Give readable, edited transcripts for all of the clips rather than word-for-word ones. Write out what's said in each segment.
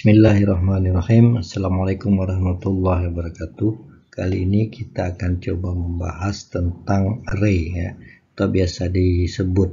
Bismillahirrahmanirrahim. Assalamualaikum warahmatullahi wabarakatuh. Kali ini kita akan coba membahas tentang array ya, atau biasa disebut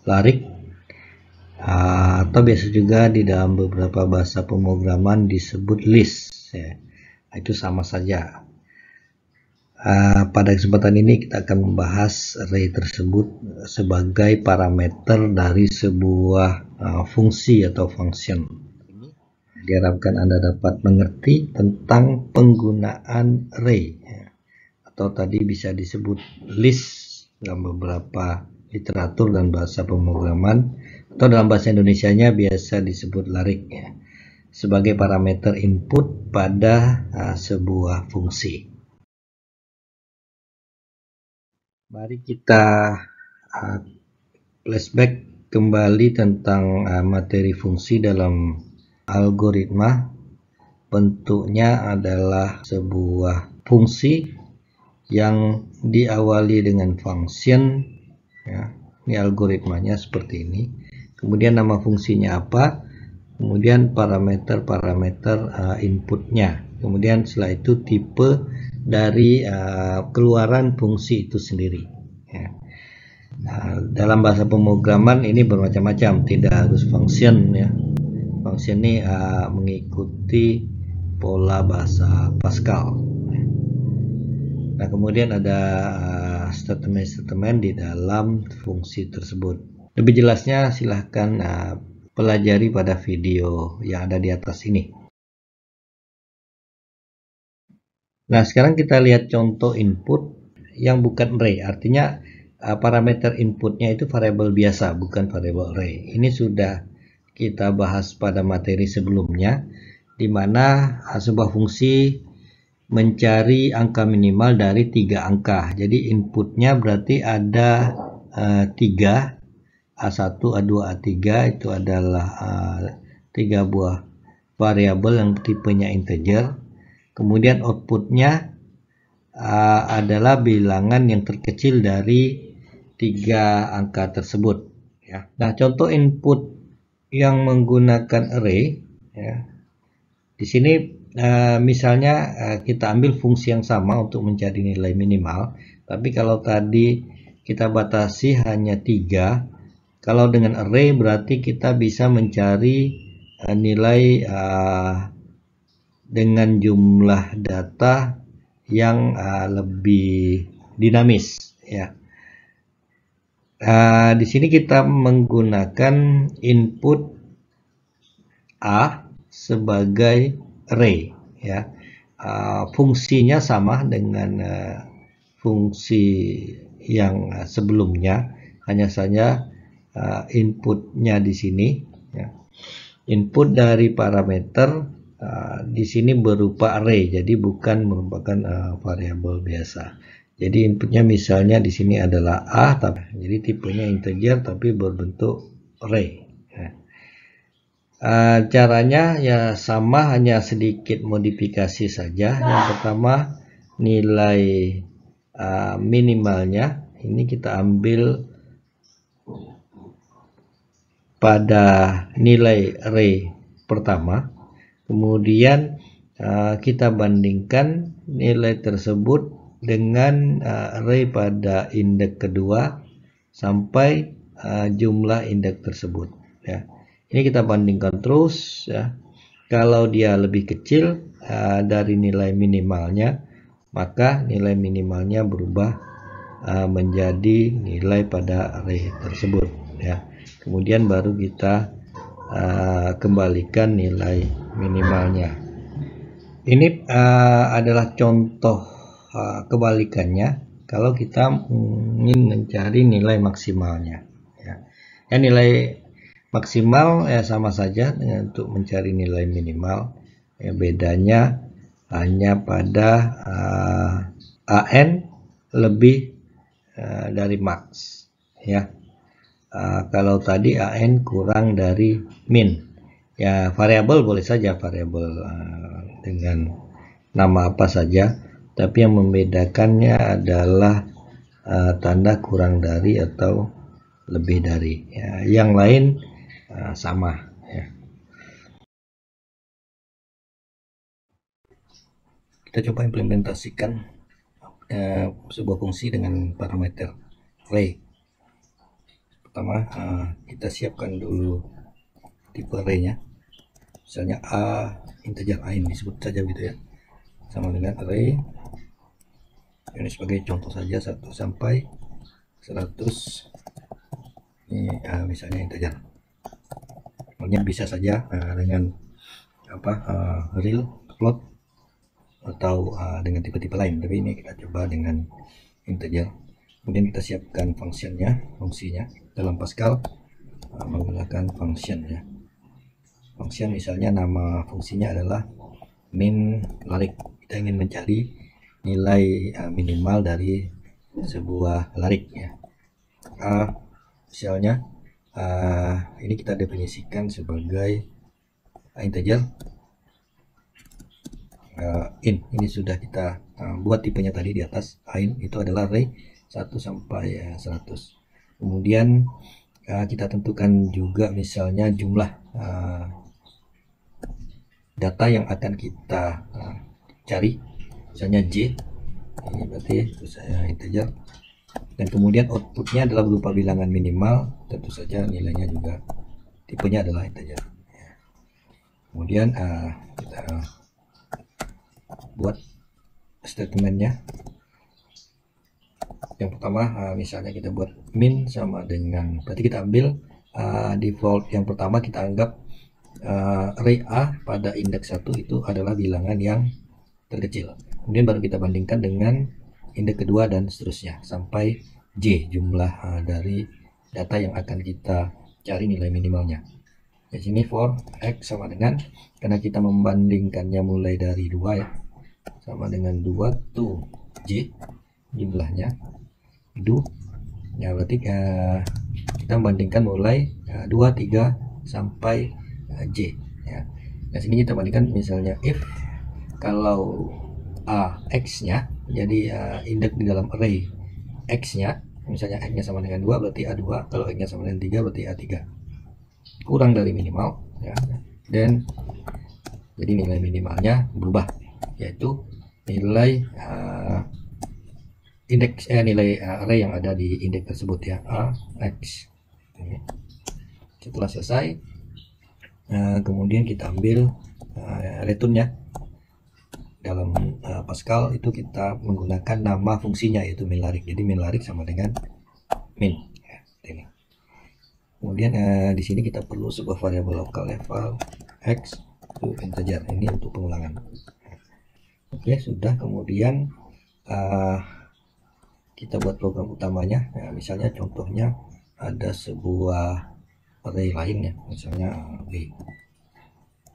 larik, atau biasa juga di dalam beberapa bahasa pemrograman disebut list ya. Itu sama saja. Pada kesempatan ini kita akan membahas array tersebut sebagai parameter dari sebuah fungsi atau function. Diharapkan Anda dapat mengerti tentang penggunaan array ya, atau tadi bisa disebut list dalam beberapa literatur dan bahasa pemrograman, atau dalam bahasa Indonesianya biasa disebut larik ya, sebagai parameter input pada sebuah fungsi. Mari kita flashback kembali tentang materi fungsi dalam algoritma. Bentuknya adalah sebuah fungsi yang diawali dengan function ya. Ini algoritmanya seperti ini. Kemudian nama fungsinya apa? Kemudian parameter-parameter inputnya. Kemudian setelah itu tipe dari keluaran fungsi itu sendiri ya. Dalam bahasa pemrograman ini bermacam-macam, tidak harus function ya. Function ini mengikuti pola bahasa Pascal. Nah, kemudian ada statement-statement di dalam fungsi tersebut. Lebih jelasnya silahkan pelajari pada video yang ada di atas ini. Nah, sekarang kita lihat contoh input yang bukan array. Artinya parameter inputnya itu variabel biasa, bukan variabel array. Ini sudah kita bahas pada materi sebelumnya, di mana sebuah fungsi mencari angka minimal dari 3 angka. Jadi inputnya berarti ada 3, A1, A2, A3 itu adalah 3 buah variabel yang tipenya integer. Kemudian outputnya adalah bilangan yang terkecil dari 3 angka tersebut ya. Nah, contoh input yang menggunakan array ya. Di sini misalnya kita ambil fungsi yang sama untuk mencari nilai minimal, tapi kalau tadi kita batasi hanya 3, kalau dengan array berarti kita bisa mencari nilai dengan jumlah data yang lebih dinamis ya. Di sini kita menggunakan input A sebagai array ya. Fungsinya sama dengan fungsi yang sebelumnya, hanya saja inputnya di sini ya. Input dari parameter di sini berupa array, jadi bukan merupakan variabel biasa. Jadi inputnya misalnya di sini adalah A, jadi tipenya integer tapi berbentuk array. Caranya ya sama, hanya sedikit modifikasi saja. Yang pertama, nilai minimalnya ini kita ambil pada nilai array pertama, kemudian kita bandingkan nilai tersebut dengan array pada indeks kedua sampai jumlah indeks tersebut ya. Ini kita bandingkan terus ya. Kalau dia lebih kecil dari nilai minimalnya, maka nilai minimalnya berubah menjadi nilai pada array tersebut ya. Kemudian baru kita kembalikan nilai minimalnya. Ini adalah contoh kebalikannya kalau kita ingin mencari nilai maksimalnya ya. Nilai maksimal ya sama saja dengan untuk mencari nilai minimal ya, bedanya hanya pada AN lebih dari max ya. Kalau tadi AN kurang dari min ya. Variabel boleh saja variabel dengan nama apa saja, tapi yang membedakannya adalah tanda kurang dari atau lebih dari ya. Yang lain sama. Kita coba implementasikan sebuah fungsi dengan parameter array. Pertama, kita siapkan dulu tipe array-nya. Misalnya A integer A ini disebut saja gitu ya, sama dengan array. Ini sebagai contoh saja 1 sampai 100. Ini misalnya integer. Sebenarnya bisa saja dengan real, float, atau dengan tipe-tipe lain, tapi ini kita coba dengan integer. Kemudian kita siapkan fungsinya dalam Pascal menggunakan function ya. Function misalnya nama fungsinya adalah min larik. Kita ingin mencari nilai minimal dari sebuah larik ya. Misalnya ini kita definisikan sebagai integer. Ini sudah kita buat tipenya tadi di atas. In itu adalah array 1 sampai 100. Kemudian kita tentukan juga misalnya jumlah data yang akan kita cari, misalnya J. Ini berarti itu saya integer. Dan kemudian outputnya adalah berupa bilangan minimal, tentu saja nilainya juga tipenya adalah integer. Kemudian kita buat statementnya. Yang pertama misalnya kita buat min sama dengan, berarti kita ambil default yang pertama, kita anggap array A pada indeks 1 itu adalah bilangan yang terkecil. Kemudian baru kita bandingkan dengan indeks kedua dan seterusnya sampai J, jumlah dari data yang akan kita cari nilai minimalnya. Di sini for X sama dengan, karena kita membandingkannya mulai dari 2 ya, sama dengan 2 to J jumlahnya do ya, berarti kita membandingkan mulai 2, 3 sampai J ya. Nah sini kita bandingkan misalnya if kalau X nya, jadi indeks di dalam array X nya, misalnya X nya sama dengan 2 berarti A2, kalau X nya sama dengan 3 berarti A3, kurang dari minimal ya. Dan jadi nilai minimalnya berubah, yaitu nilai nilai array yang ada di indeks tersebut ya, X. Setelah selesai, kemudian kita ambil returnnya. Dalam Pascal itu kita menggunakan nama fungsinya yaitu min larik. Jadi min larik sama dengan min ya, ini. Kemudian di sini kita perlu sebuah variabel lokal level X to integer, ini untuk pengulangan. Oke, sudah. Kemudian kita buat program utamanya ya, misalnya contohnya ada sebuah array lain ya, misalnya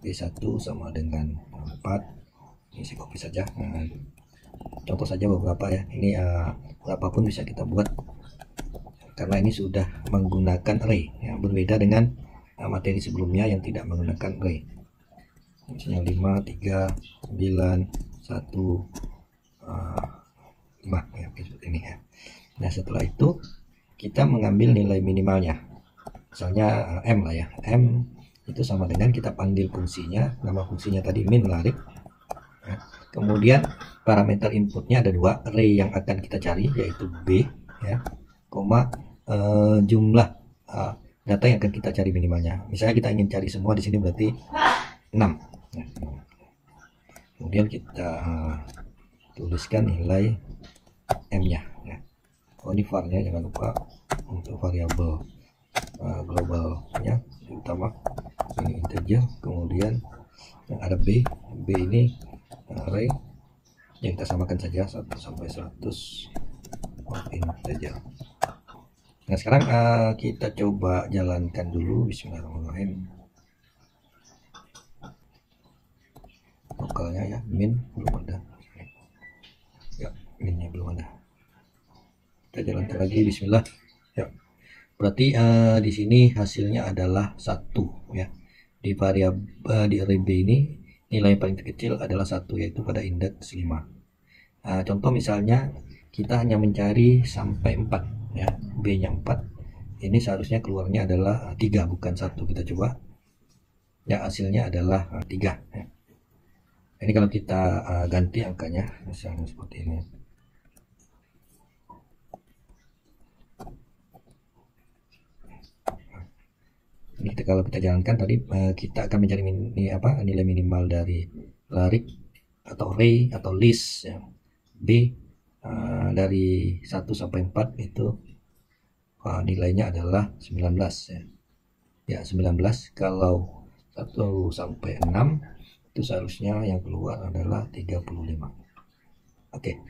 B1 sama dengan 4. Ini saya copy saja, contoh saja beberapa ya, ini berapapun bisa kita buat karena ini sudah menggunakan array ya, berbeda dengan materi sebelumnya yang tidak menggunakan array. Misalnya 5, 3, 9, 1, 5 ya, seperti ini ya. Nah setelah itu kita mengambil nilai minimalnya, misalnya M lah ya, M itu sama dengan kita panggil fungsinya, nama fungsinya tadi min larik ya. Kemudian parameter inputnya ada 2, array yang akan kita cari yaitu B ya, koma jumlah data yang akan kita cari minimalnya. Misalnya kita ingin cari semua di sini berarti 6 ya. Kemudian kita tuliskan nilai M nya ya. Ini var-nya jangan lupa untuk variabel globalnya utama ini integer. Kemudian yang ada B ini array yang kita samakan saja 1 sampai 100 integer. Nah sekarang kita coba jalankan dulu. Bismillahirrahmanirrahim. Lokalnya ya, min belum ada ya, minnya belum ada. Kita jalankan lagi. Bismillah ya. Berarti di sini hasilnya adalah 1 ya. Di variabel di array B ini nilai paling terkecil adalah 1, yaitu pada indeks 5. Contoh misalnya kita hanya mencari sampai 4 ya, B nya 4, ini seharusnya keluarnya adalah 3 bukan 1. Kita coba ya, hasilnya adalah 3 ya. Ini kalau kita ganti angkanya, misalnya seperti ini. Ini kalau kita jalankan tadi, kita akan mencari nilai minimal dari larik atau array atau list ya. B dari 1 sampai 4 itu nilainya adalah 19 ya. Ya 19, kalau 1 sampai 6 itu seharusnya yang keluar adalah 35. Oke.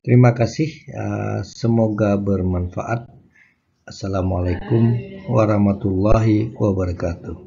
Terima kasih, semoga bermanfaat. Assalamualaikum warahmatullahi wabarakatuh.